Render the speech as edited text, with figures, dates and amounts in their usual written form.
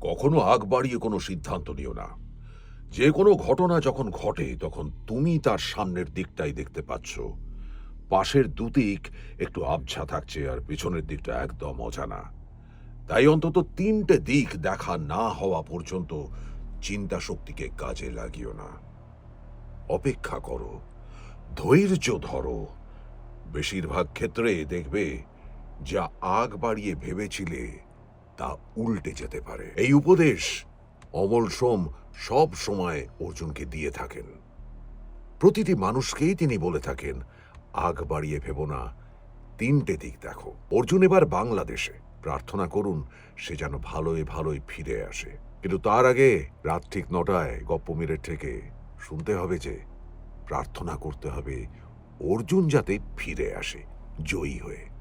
কখনো আগ বাড়িয়ে কোনো সিদ্ধান্ত নিও না। যে কোনো ঘটনা যখন ঘটে তখন তুমি তার সামনের দিকটাই দেখতে পাচ্ছ। পাশের দুদিক একটু আবছা থাকছে আর পিছনের দিকটা একদম অজানা। তাই অন্তত তিনটে দিক দেখা না হওয়া পর্যন্ত চিন্তা শক্তিকে কাজে লাগিও না। অপেক্ষা করো, ধৈর্য ধরো। বেশিরভাগ ক্ষেত্রে দেখবে যা আগ বাড়িয়ে ভেবেছিলে তা উল্টে যেতে পারে। এই উপদেশ অমল সোম সব সময় অর্জুনকে দিয়ে থাকেন। প্রতিটি মানুষকেই তিনি বলে থাকেন, আগ বাড়িয়ে ভেবো না, তিনটে দিক দেখো। অর্জুন এবার বাংলাদেশে, প্রার্থনা করুন সে যেন ভালোই ভালোই ফিরে আসে। কিন্তু তার আগে রাত ঠিক ৯টায় গপ্পমীরের থেকে শুনতে হবে যে প্রার্থনা করতে হবে অর্জুন যাতে ফিরে আসে জয়ী হয়ে।